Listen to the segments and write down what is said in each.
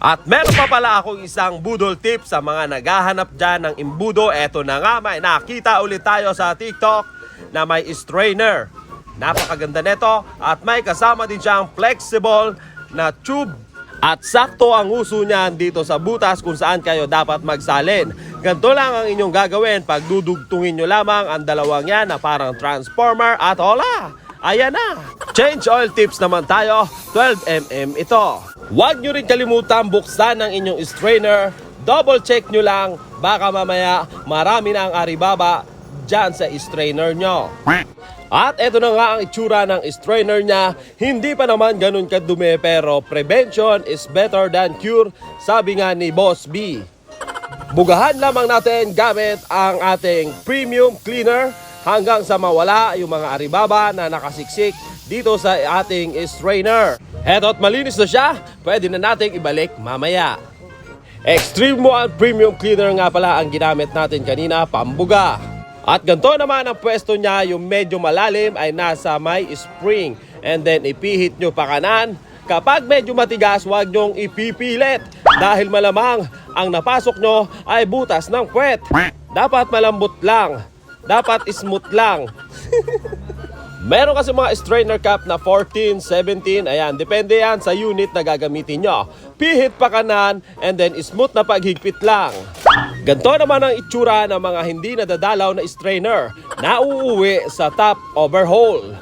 At meron pa pala akong isang budol tip sa mga naghahanap dyan ng imbudo. Eto na nga, may nakita ulit tayo sa TikTok na may strainer. Napakaganda nito at may kasama din siyang flexible na tube. At sakto ang uso niyan dito sa butas kung saan kayo dapat magsalin. Ganito lang ang inyong gagawin pag dudugtungin nyo lamang ang dalawang yan na parang transformer at hola! Ayan na! Change oil tips naman tayo, 12mm ito. Huwag nyo rin kalimutan buksan ang inyong strainer. Double check nyo lang, baka mamaya marami na ang aribaba dyan sa strainer nyo. At eto na nga ang itsura ng strainer niya. Hindi pa naman ganun kadumi pero prevention is better than cure, sabi nga ni Boss B. Bugahan lamang natin gamit ang ating premium cleaner hanggang sa mawala yung mga aribaba na nakasiksik dito sa ating strainer. Eto't malinis na siya, pwede na nating ibalik mamaya. Extreme One Premium Cleaner nga pala ang ginamit natin kanina, pambuga. At ganito naman ang pwesto niya, yung medyo malalim ay nasa may spring. And then ipihit nyo pa kanan. Kapag medyo matigas, huwag nyong ipipilit. Dahil malamang ang napasok nyo ay butas ng puwet. Dapat malambot lang. Dapat smooth lang. Meron kasi mga strainer cap na 14, 17, ayan, depende yan sa unit na gagamitin nyo. Pihit pa kanan and then smooth na paghigpit lang. Ganito naman ang itsura ng mga hindi nadadalaw na strainer na uuwi sa top overhaul.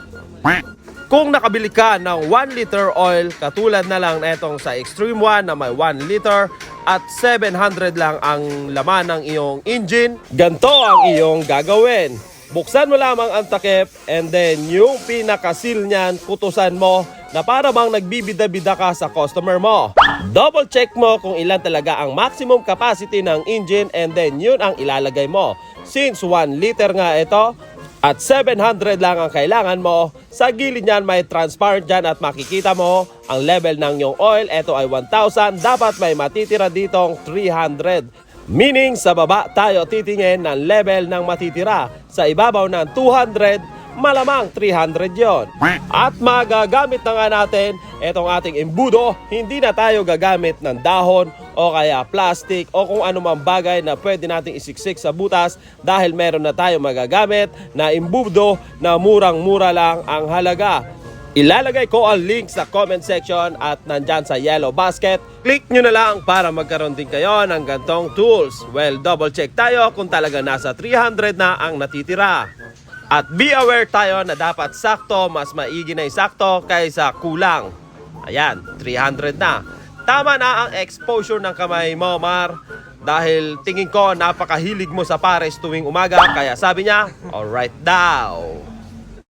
Kung nakabili ka ng 1 liter oil, katulad na lang netong sa Extreme One na may 1 liter at 700 lang ang laman ng iyong engine, ganito ang iyong gagawin. Buksan mo lamang ang takip and then yung pinakasil niyan, kutusan mo na para bang nagbibida-bida ka sa customer mo. Double check mo kung ilan talaga ang maximum capacity ng engine and then yun ang ilalagay mo. Since 1 liter nga ito at 700 lang ang kailangan mo, sa gilid niyan may transparent dyan at makikita mo ang level ng yung oil. Ito ay 1,000, dapat may matitira ditong 300. Meaning sa baba tayo titingin ng level ng matitira. Sa ibabaw ng 200, malamang 300 yon. At magagamit na nga natin itong ating embudo. Hindi na tayo gagamit ng dahon o kaya plastic o kung anumang bagay na pwede nating isiksik sa butas dahil meron na tayo magagamit na embudo na murang-mura lang ang halaga. Ilalagay ko ang link sa comment section at nandyan sa yellow basket. Click nyo na lang para magkaroon din kayo ng gantong tools. Well, double check tayo kung talaga nasa 300 na ang natitira. At be aware tayo na dapat sakto, mas maigi na sakto kaysa kulang. Ayan, 300 na. Tama na ang exposure ng kamay mo, Mar. Dahil tingin ko napakahilig mo sa pares tuwing umaga. Kaya sabi niya, alright daw.